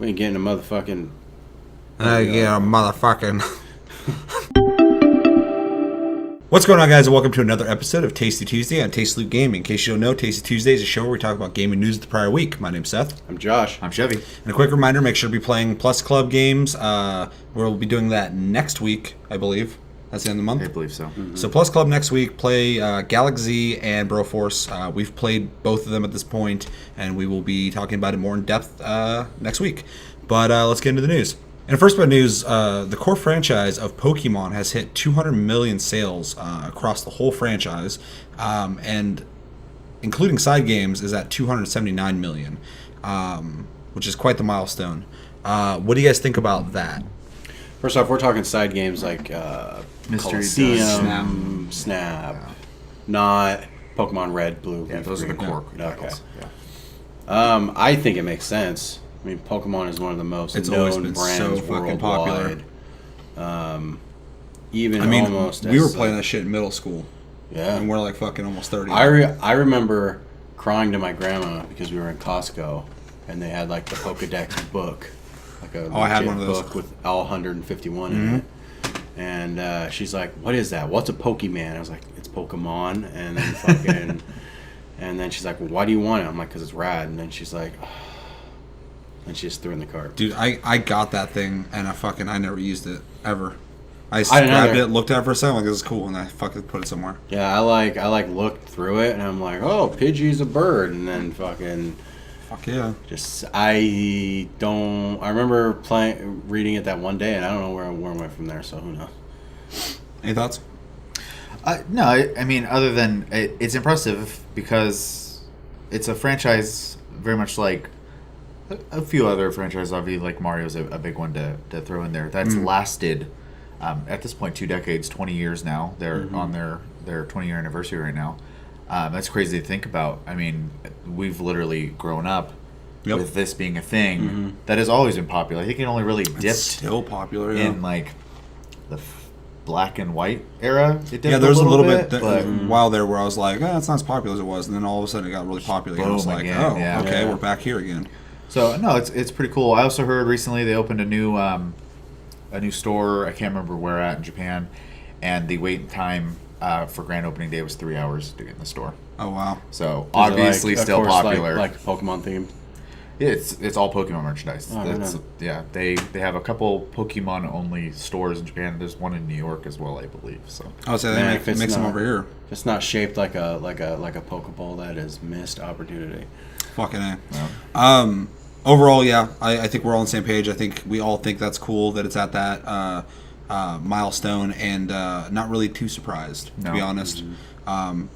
We ain't getting a motherfucking... motherfucking... What's going on, guys, and welcome to another episode of Tasty Tuesday on Tasty Loot Gaming. In case you don't know, Tasty Tuesday is a show where we talk about gaming news of the prior week. My name's Seth. I'm Josh. I'm Chevy. And a quick reminder, make sure to be playing Plus Club games. We'll be doing that next week, I believe. That's the end of the month? I believe so. Mm-hmm. So Plus Club next week, play Galaxy and Broforce. We've played both of them at this point, and we will be talking about it more in depth next week. But let's get into the news. And first bit of news, the core franchise of Pokemon has hit 200 million sales across the whole franchise, and including side games is at 279 million, which is quite the milestone. What do you guys think about that? First off, we're talking side games like Mystery Coliseum, Snap, not Pokemon Red, Blue. Yeah, those Green. are the core titles. Yeah. I think it makes sense. I mean, Pokemon is one of the most known brands so fucking worldwide. popular. Almost. We were playing that shit in middle school. Yeah, and we're like fucking almost 30. I remember crying to my grandma because we were in Costco and they had like the Pokedex book, like a I had one of those book with all 151 in it. And she's like, "What is that? What's a Pokemon?" I was like, "It's Pokemon." And then fucking, and then she's like, "Well, why do you want it?" I'm like, "Cause it's rad." And then she's like, oh. And she just threw it in the cart. Dude, I got that thing and I never used it ever. I didn't grabbed either. it, looked at it for a second, like this is cool, and I fucking put it somewhere. Yeah, I looked through it and I'm like, "Oh, Pidgey's a bird," and then fucking. Fuck yeah. I remember reading it that one day, and I don't know where I went from there. So who knows? Any thoughts? No, I mean, other than it's impressive because it's a franchise very much like a few other franchises. Obviously, like Mario's a big one to throw in there. That's lasted at this point 2 decades, 20 years now. They're on their 20-year anniversary right now. That's crazy to think about. I mean, we've literally grown up with this being a thing that has always been popular. I think it only really dipped still popular in like the black and white era. It yeah, there was a little bit but while there where I was like, it's not as popular as it was, and then all of a sudden it got really popular. And I was like, again, we're back here again. So no, it's pretty cool. I also heard recently they opened a new store. I can't remember where at in Japan, and the wait time for grand opening day was 3 hours to get in the store. Oh wow! So obviously still popular, like Pokemon themed. It's all Pokemon merchandise. Oh, yeah, they have a couple Pokemon only stores in Japan. There's one in New York as well, I believe. So I would say they make some over here. If it's not shaped like a Pokeball, that is missed opportunity. Fucking A. Yeah. Overall, yeah, I think we're all on the same page. I think we all think that's cool that it's at that milestone, and not really too surprised, to be honest.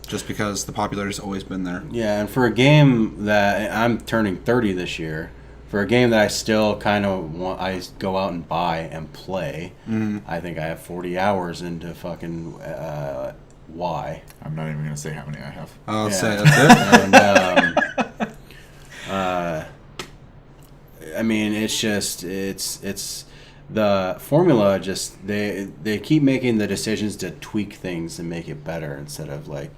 Just because the popularity's always been there. Yeah, and for a game that I'm turning 30 this year, for a game that I still kind of want, I go out and buy and play. I think I have 40 hours into fucking Y. I'm not even gonna say how many I have. I'll say that's it. And I mean, it's the formula. Just they keep making the decisions to tweak things and make it better instead of like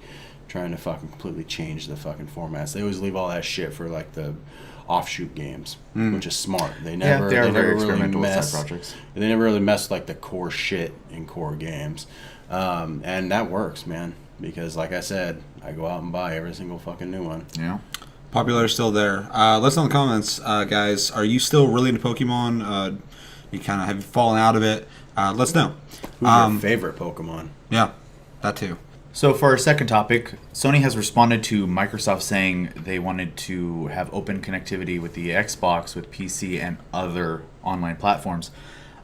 trying to fucking completely change the fucking formats. They always leave all that shit for like the offshoot games, which is smart. They never really mess with like the core shit in core games, and that works, man. Because like I said, I go out and buy every single fucking new one. Yeah. Popularity still there. Let us know in the comments, guys. Are you still really into Pokemon? You kind of have fallen out of it. Let us know. Who's your favorite Pokemon? Yeah, that too. So for our second topic, Sony has responded to Microsoft saying they wanted to have open connectivity with the Xbox, with PC, and other online platforms.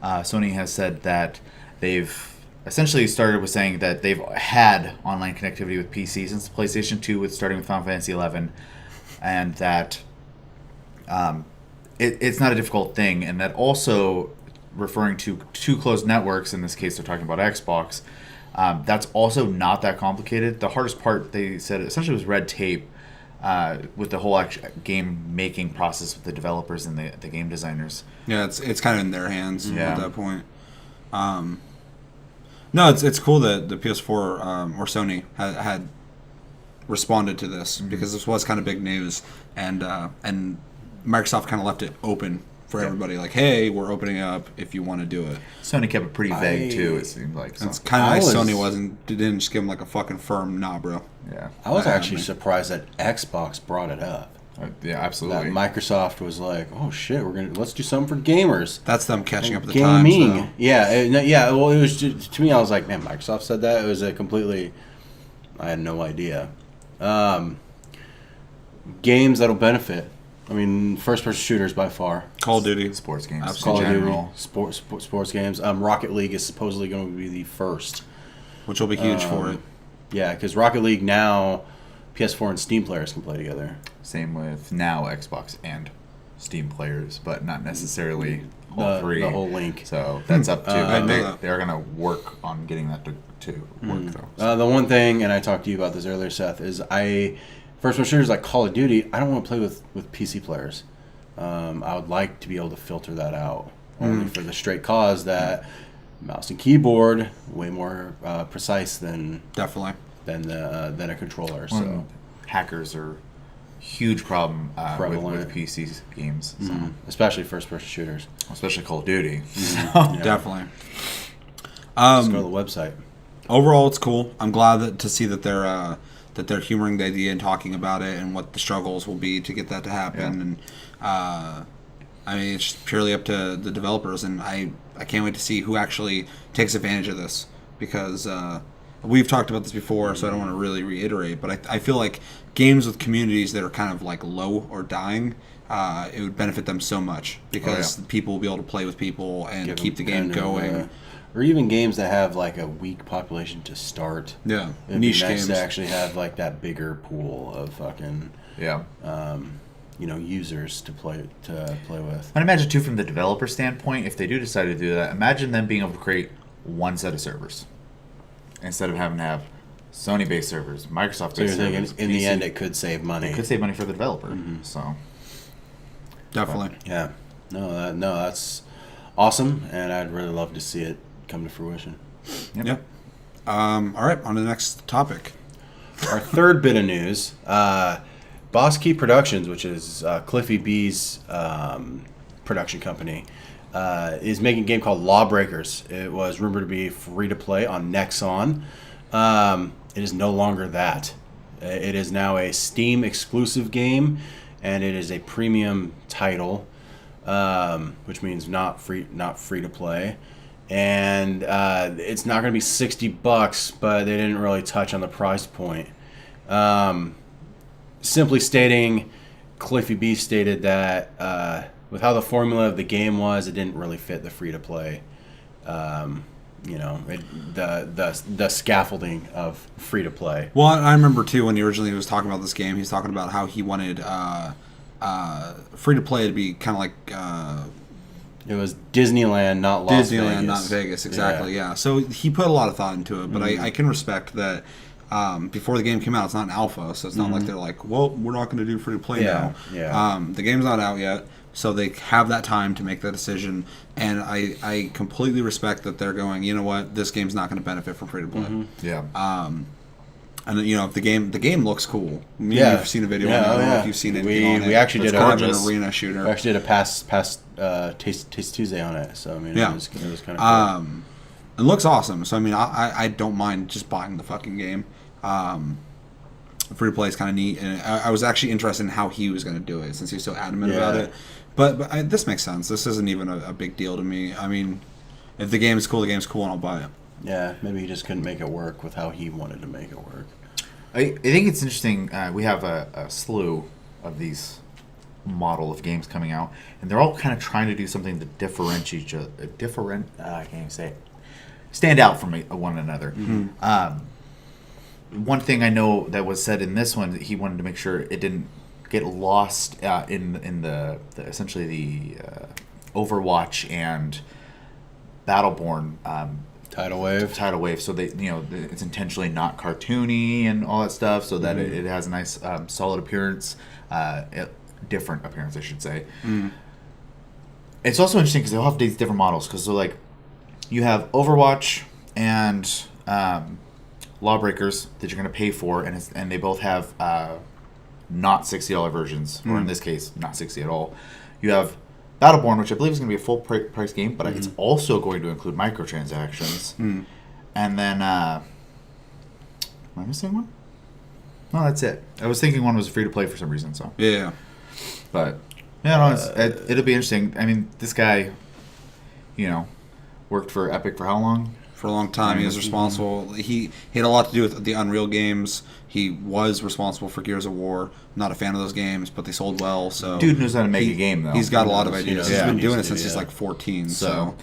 Sony has said that they've essentially started with saying that they've had online connectivity with PC since the PlayStation 2, starting with Final Fantasy 11. And that it's not a difficult thing, and that also referring to two closed networks, in this case they're talking about Xbox, that's also not that complicated. The hardest part, they said, essentially was red tape with the whole game making process with the developers and the game designers. Yeah, it's kind of in their hands at that point. No, it's cool that the PS4 or Sony had responded to this, because this was kind of big news, and Microsoft kind of left it open for everybody. Like, hey, we're opening up if you want to do it. Sony kept it pretty vague too. It seemed like so. It's kind of nice. Sony didn't just give them like a fucking firm nah, bro. Yeah, I was actually surprised that Xbox brought it up. Yeah, absolutely. That Microsoft was like, "Oh shit, let's do something for gamers." That's them catching up with the gaming. times. Yeah. Well, it was to me. I was like, man, Microsoft said that. It was a completely. I had no idea. Games that'll benefit. I mean, first-person shooters by far. Call of Duty, sports games, absolutely. in general. Sports games. Rocket League is supposedly going to be the first, which will be huge for it. Yeah, because Rocket League now, PS4 and Steam players can play together. Same with now Xbox and Steam players, but not necessarily all three. The whole link. So that's up to. They're going to work on getting that to work though. So. The one thing, and I talked to you about this earlier, Seth, is first-person shooters like Call of Duty, I don't want to play with PC players. I would like to be able to filter that out, only for the straight cause that mouse and keyboard way more precise than definitely than a controller. Well, so hackers are a huge problem with PC games, so. Especially first-person shooters, especially Call of Duty. Yeah. Definitely. Just go to the website. Overall, it's cool. I'm glad to see that they're humoring the idea and talking about it and what the struggles will be to get that to happen. Yeah. And I mean, it's just purely up to the developers, and I can't wait to see who actually takes advantage of this, because we've talked about this before, so I don't want to really reiterate, but I feel like games with communities that are kind of like low or dying, it would benefit them so much, because people will be able to play with people and keep the game going. Or even games that have like a weak population to start. Yeah, it'd niche be nice games to actually have like that bigger pool of fucking users to play with. I'd imagine too, from the developer standpoint, if they do decide to do that, imagine them being able to create one set of servers instead of having to have Sony-based servers, Microsoft-based servers. In the end, it could save money. It could save money for the developer. So definitely, yeah. No, that's awesome, and I'd really love to see it come to fruition. Yep. All right, on to the next topic. Our third bit of news, Boss Key Productions, which is Cliffy B's production company, is making a game called Lawbreakers. It was rumored to be free to play on Nexon. It is no longer that. It is now a Steam exclusive game, and it is a premium title, which means not free to play. And it's not going to be $60, but they didn't really touch on the price point. Simply stating, Cliffy B stated that with how the formula of the game was, it didn't really fit the free to play. The scaffolding of free to play. Well, I remember too when he originally was talking about this game. He was talking about how he wanted free to play to be kind of like. It was Disneyland, not Las Vegas. Disneyland, not Vegas, exactly, yeah. So he put a lot of thought into it, but I can respect that before the game came out, it's not an alpha, so it's not like they're like, well, we're not going to do free-to-play now. Yeah. The game's not out yet, so they have that time to make that decision, and I completely respect that they're going, you know what, this game's not going to benefit from free-to-play. Yeah. And if the game looks cool. You've seen a video on it. I don't know if you've seen anything on it. We actually did an arena shooter. We actually did a past Taste Tuesday on it. So I mean, it was kind of cool. It looks awesome. So I mean, I don't mind just buying the fucking game. Free to play is kind of neat, and I was actually interested in how he was going to do it since he was so adamant about it. But this makes sense. This isn't even a big deal to me. I mean, if the game's cool, and I'll buy it. Yeah, maybe he just couldn't make it work with how he wanted to make it work. I think it's interesting. We have a slew of these model of games coming out, and they're all kind of trying to do something to differentiate each other. I can't even say it. Stand out from one another. One thing I know that was said in this one, that he wanted to make sure it didn't get lost in the essentially the Overwatch and Battleborn. Tidal Wave. So they, it's intentionally not cartoony and all that stuff, so that it has a nice, solid appearance, different appearance, I should say. It's also interesting because they'll have these different models. Because like, you have Overwatch and Lawbreakers that you're going to pay for, and they both have not $60 versions, or in this case, not $60 at all. You have Battleborn, which I believe is going to be a full price game, but it's also going to include microtransactions. And then, am I missing one? No, that's it. I was thinking one was free to play for some reason. So Yeah. but yeah, no, it'll be interesting. I mean, this guy, worked for Epic for how long? For a long time, he was responsible. He had a lot to do with the Unreal games. He was responsible for Gears of War. Not a fan of those games, but they sold well. So Dude knows how to make a game, though. He's got a lot of ideas. He's been doing it easily, since he's like 14. So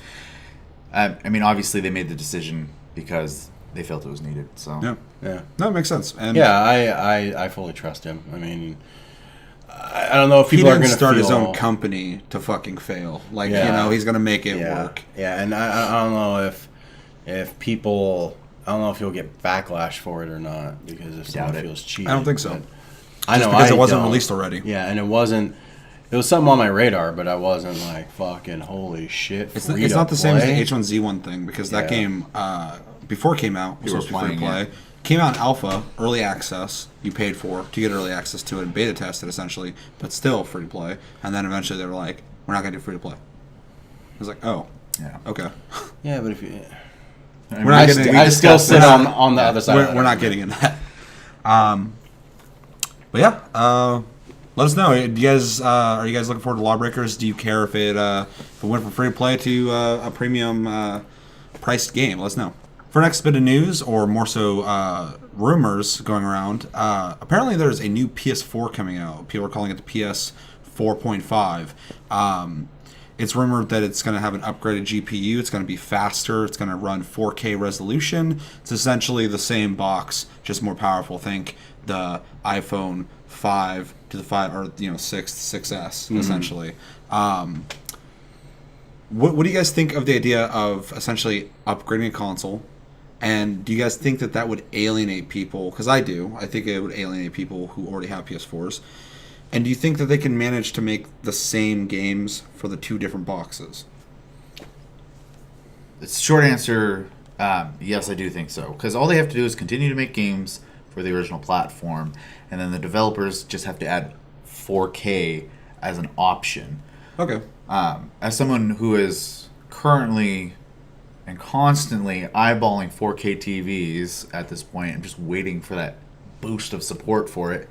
I mean, obviously they made the decision because they felt it was needed. So Yeah. No, it makes sense. And I fully trust him. I mean, I don't know if he people are didn't going to start his own company to fucking fail. Like, he's going to make it work. Yeah, and I don't know if people, I don't know if he'll get backlash for it or not, because if someone feels cheated. I don't think so. I know because it wasn't released already. Yeah, and it wasn't. It was something on my radar, but I wasn't like, fucking holy shit. It's not the same as the H1Z1 thing, because that game, before it came out, it was free to play. Came out in alpha, early access, you paid for to get early access to it and beta test it essentially, but still free to play. And then eventually they were like, we're not going to do free to play. I was like, oh, yeah, okay. Yeah, but if you... I still sit on the other side. We're not getting in that. But yeah, let us know. Are you guys looking forward to Lawbreakers? Do you care if it went from free to play to a premium priced game? Let us know. For next bit of news, or more so rumors going around, apparently there's a new PS4 coming out. People are calling it the PS4.5. It's rumored that it's going to have an upgraded GPU. It's going to be faster. It's going to run 4K resolution. It's essentially the same box, just more powerful. Think the iPhone 5 to the 5 or 6 to 6S essentially. What do you guys think of the idea of essentially upgrading a console? And do you guys think that would alienate people? Because I do. I think it would alienate people who already have PS4s. And do you think that they can manage to make the same games for the two different boxes? It's short answer, yes, I do think so. Because all they have to do is continue to make games for the original platform, and then the developers just have to add 4K as an option. Okay. As someone who is currently and constantly eyeballing 4K TVs at this point, I'm just waiting for that boost of support for it.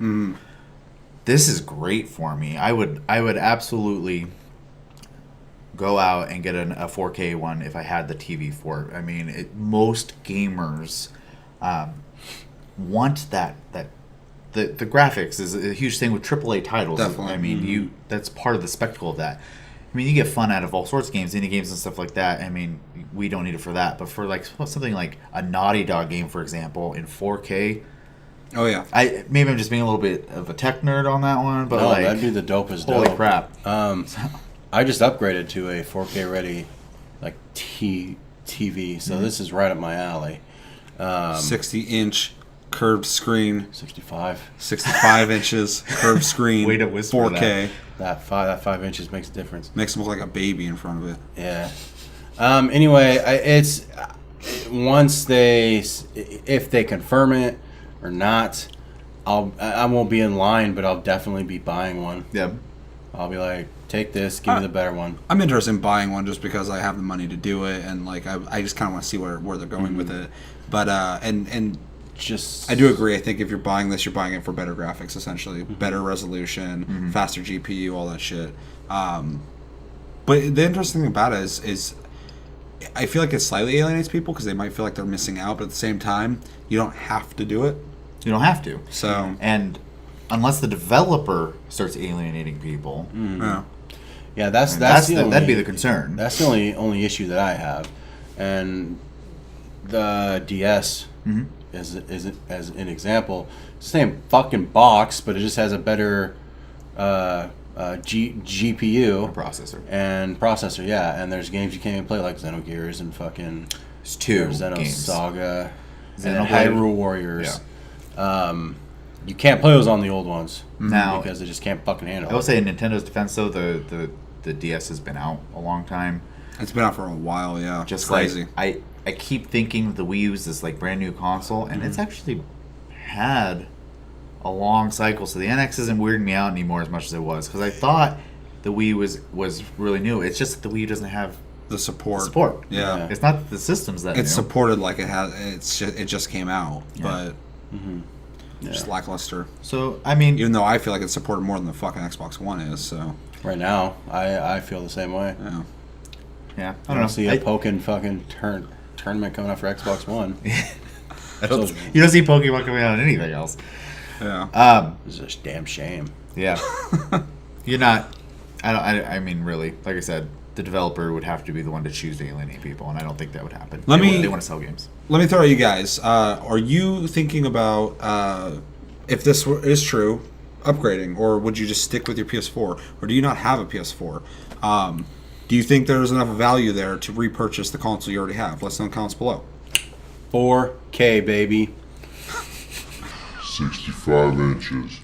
This is great for me. I would absolutely go out and get a 4K one if I had the TV for it. I mean, most gamers want that. The graphics is a huge thing with AAA titles. Definitely. I mean, that's part of the spectacle of that. I mean, you get fun out of all sorts of games, indie games and stuff like that. I mean, we don't need it for that. But for something like a Naughty Dog game, for example, in 4K. Oh yeah. Maybe I'm just being a little bit of a tech nerd on that one, but no, that'd be the dopest. Holy crap! I just upgraded to a 4K ready, TV, so this is right up my alley. 60-inch curved screen. 65 inches curved screen. Way to whisper 4K. That 5 inches makes a difference. Makes him look like a baby in front of it. Yeah. Anyway, it's once if they confirm it or not, I won't be in line, but I'll definitely be buying one. Yeah. I'll be like, take this, give me the better one. I'm interested in buying one just because I have the money to do it, and I just kind of want to see where they're going with it. But and just I do agree. I think if you're buying this, you're buying it for better graphics, essentially, better resolution, faster GPU, all that shit. But the interesting thing about it is I feel like it slightly alienates people because they might feel like they're missing out, but at the same time, you don't have to do it. You don't have to. So and unless the developer starts alienating people, yeah, that'd be the concern. That's the only issue that I have, and the DS is as an example, same fucking box, but it just has a better GPU processor, yeah. And there's games you can't even play like Xenogears and fucking There's two Xenosaga Xenoblade. and Hyrule Warriors. You can't play those on the old ones now because they just can't fucking handle it. I will say in Nintendo's defense though, the DS has been out a long time. It's been out for a while, yeah. Just crazy. I keep thinking the Wii U is this brand new console, and it's actually had a long cycle. So the NX isn't weirding me out anymore as much as it was, because I thought the Wii was really new. It's just that the Wii doesn't have the support. Yeah. It's not that the system's that it's new. supported like it has. It just came out, but just Yeah. lackluster. So I mean, Even though I feel like it's supported more than the fucking Xbox One is. So Right now, I feel the same way. yeah. yeah, I don't see a poking fucking tournament coming out for Xbox One. You don't see Pokemon coming out on anything else. Yeah. It's just a damn shame. Yeah. You're not. I mean, really, like I said, the developer would have to be the one to choose to alienate people, and I don't think that would happen. They want to sell games. Let me throw at you guys. Are you thinking about if this is true, upgrading, or would you just stick with your PS4, or do you not have a PS4? Do you think there's enough value there to repurchase the console you already have? Let us know in the comments below. 4K, baby. 65 inches.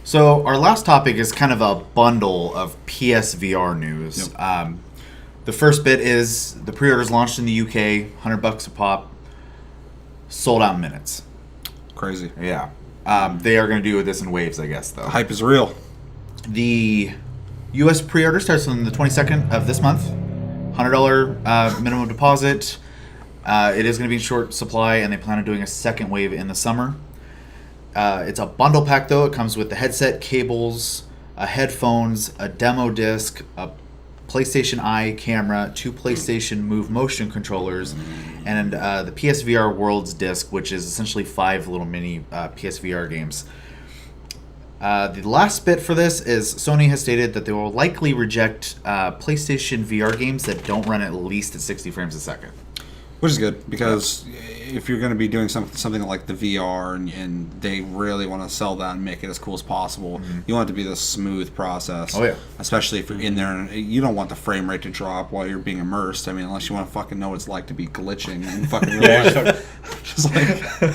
So our last topic is kind of a bundle of PSVR news. Yep. The first bit is the pre-orders launched in the UK, $100 a pop, sold out in minutes. Crazy. Yeah. They are going to do this in waves, I guess, though. Hype is real. The US pre-order starts on the 22nd of this month. $100 minimum deposit. It is going to be in short supply, and they plan on doing a second wave in the summer. It's a bundle pack, though. It comes with the headset, cables, headphones, a demo disc, a PlayStation Eye camera, 2 PlayStation Move motion controllers, and the PSVR Worlds disc, which is essentially 5 little mini PSVR games. The last bit for this is Sony has stated that they will likely reject PlayStation VR games that don't run at least at 60 frames a second. Which is good, because if you're going to be doing something like the VR and they really want to sell that and make it as cool as possible, you want it to be this smooth process. Oh, yeah. Especially if you're in there and you don't want the frame rate to drop while you're being immersed. I mean, unless you want to fucking know what it's like to be glitching and fucking real life. Just like,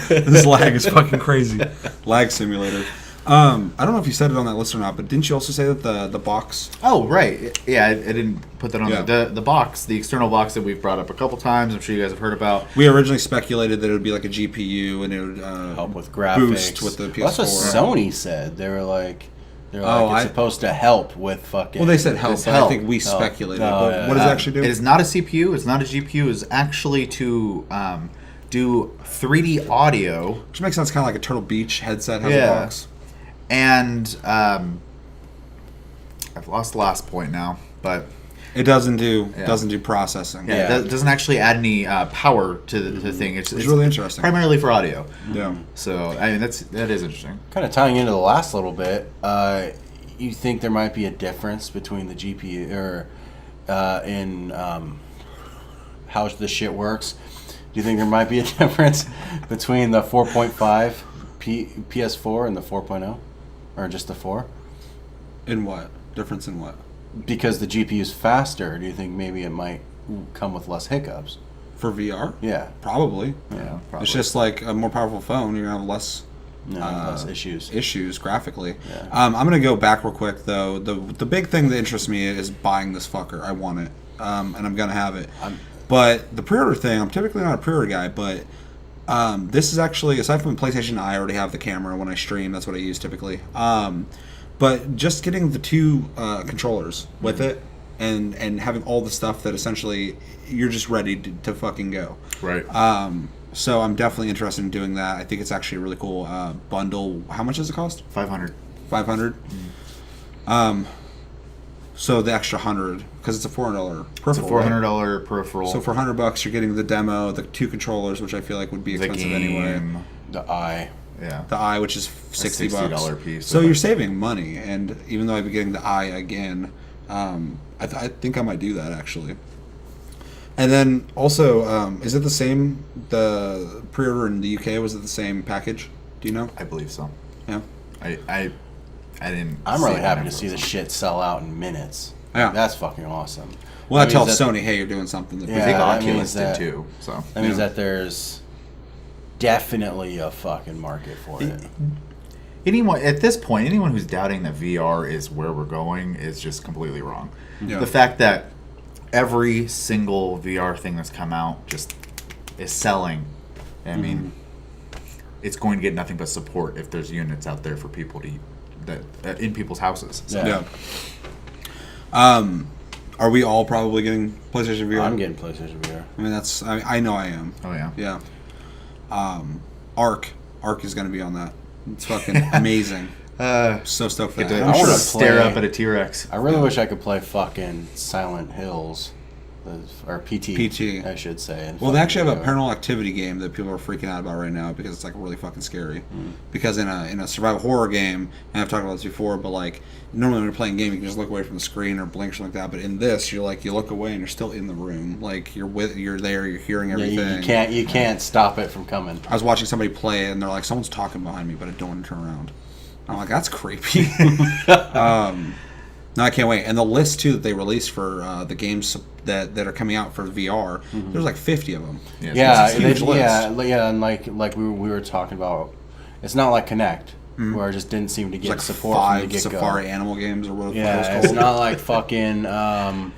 this lag is fucking crazy. Lag simulator. I don't know if you said it on that list or not, but didn't you also say that the box? Oh, right. Yeah, I didn't put that on Yeah. there. The box, the external box that we've brought up a couple times, I'm sure you guys have heard about. We originally speculated that it would be like a GPU and it would Help with graphics. boost with the PS4. Well, that's what Sony said. They were like, it's supposed to help with fucking. Well, they said help, It's but help. I think we speculated. Oh, but yeah. what does it actually do? It is not a CPU. It's not a GPU. It's actually to do 3D audio. Which makes sense, kind of like a Turtle Beach headset has a Yeah. box. And I've lost the last point now, but It doesn't do processing. yeah, it doesn't actually add any power to the thing. It's really interesting. Primarily for audio. Yeah. So I mean that is interesting. Kind of tying into the last little bit, you think there might be a difference between the GPU or in how this shit works? Do you think there might be a difference between the 4.5 PS4 and the 4.0? Or just the 4? In what? Difference in what? Because the GPU is faster, do you think maybe it might come with less hiccups? For VR? Yeah. Probably. Yeah, probably. It's just like a more powerful phone. You're going to have less less issues. graphically. Yeah. I'm going to go back real quick, though. The big thing that interests me is buying this fucker. I want it. And I'm going to have it. But the pre-order thing, I'm typically not a pre-order guy, but this is actually, aside from the PlayStation Eye, I already have the camera when I stream. That's what I use typically. But just getting the 2 controllers with it and having all the stuff that essentially you're just ready to fucking go. Right. So I'm definitely interested in doing that. I think it's actually a really cool bundle. How much does it cost? 500. 500. So the extra 100, because it's a $400 peripheral. It's a $400 peripheral. So for $100, you're getting the demo, the 2 controllers, which I feel like would be the expensive game, anyway. The eye. Yeah. The Eye, which is $60. $60 piece. So you're saving money, and even though I'd be getting the Eye again, I think I might do that actually. And then also, is it the same? The pre-order in the UK, was it the same package? Do you know? I believe so. Yeah. I didn't. I'm really happy to the see the numbers. shit sell out in minutes. Yeah. That's fucking awesome. Well, that tells that- Sony, hey, you're doing something. That I think Yeah, that Oculus means did that- too. So That means Yeah. that there's definitely a fucking market for it. anyone at this point, anyone who's doubting that VR is where we're going is just completely wrong. Yeah. The fact that every single VR thing that's come out just is selling. I mean, it's going to get nothing but support if there's units out there for people to that in people's houses. So. Yeah. Are we all probably getting PlayStation VR? I'm getting PlayStation VR. I mean, I know I am. Oh yeah. Yeah. Ark is going to be on that. It's fucking amazing. So stoked for Get that. to I wanna stare play- up at a T-Rex. I really wish I could play fucking Silent Hills. Or PT. PT. I should say. Well, they actually have a paranormal activity game that people are freaking out about right now because it's like really fucking scary. Because in a survival horror game, and I've talked about this before, but like normally when you're playing a game, you can just look away from the screen or blink or something like that. But in this, you're like you look away and you're still in the room, like you're there, you're hearing Yeah, everything. you can't stop it from coming. I was watching somebody play and they're like, someone's talking behind me, but I don't want to turn around. I'm like, that's creepy. No, I can't wait. And the list too that they released for the games that are coming out for VR, there's like 50 of them. Yeah, It's a huge list. yeah, and like we were talking about, it's not like Connect, where it just didn't seem to get Like support 5 from the get-go. Safari animal games or whatever Yeah, it's it's called. not like fucking Daniel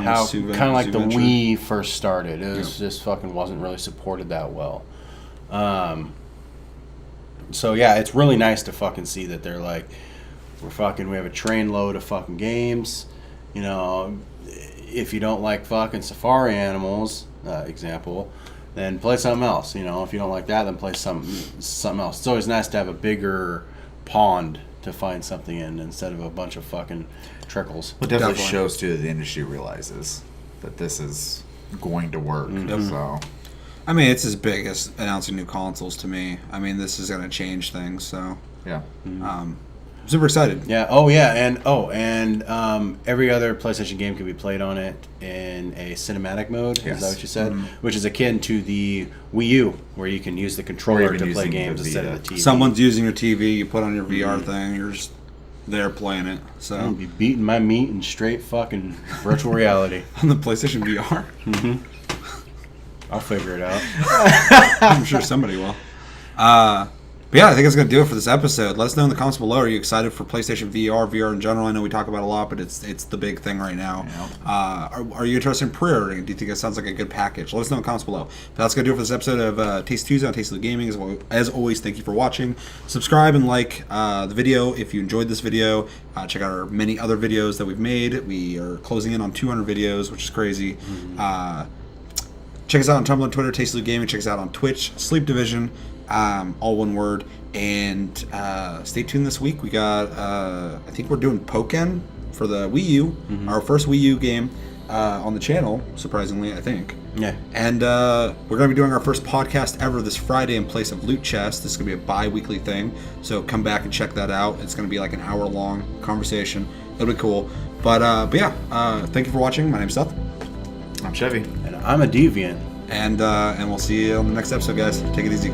how Zoo kind of like the Venture. Wii first started. It was just fucking wasn't really supported that well. So yeah, it's really nice to fucking see that they're like, we have a train load of fucking games. You know, if you don't like fucking safari animals, example, then play something else. You know, if you don't like that, then play something else. It's always nice to have a bigger pond to find something in instead of a bunch of fucking trickles. It definitely Definitely. shows too that the industry realizes that this is going to work. So I mean, it's as big as announcing new consoles to me. I mean, this is going to change things. So, yeah. super excited. Yeah. Oh, yeah. And every other PlayStation game can be played on it in a cinematic mode. Yes. Is that what you said? Which is akin to the Wii U, where you can use the controller even to play using games the instead of Vita. the TV. Someone's using your TV, you put on your VR thing, you're just there playing it. I'm So, gonna be beating my meat in straight fucking virtual reality. on the PlayStation VR, I'll figure it out. I'm sure somebody will. But yeah, I think that's going to do it for this episode. Let us know in the comments below. Are you excited for PlayStation VR, VR in general? I know we talk about it a lot, but it's the big thing right now. Are you interested in pre-ordering? Do you think it sounds like a good package? Let us know in the comments below. But that's going to do it for this episode of Taste Tuesday on Tasteful Gaming. As always, thank you for watching. Subscribe and like the video if you enjoyed this video. Check out our many other videos that we've made. We are closing in on 200 videos, which is crazy. Check us out on Tumblr and Twitter, Tasteful Gaming. Check us out on Twitch, Sleep Division. All one word. And stay tuned this week. We got, I think we're doing Pokken for the Wii U, our first Wii U game on the channel, surprisingly, I think. Yeah. And we're going to be doing our first podcast ever this Friday in place of Loot Chest. This is going to be a bi-weekly thing, so come back and check that out. It's going to be like an hour-long conversation. It'll be cool. But yeah, thank you for watching. My name's Seth. I'm Chevy. And I'm a deviant. And we'll see you on the next episode, guys. Take it easy.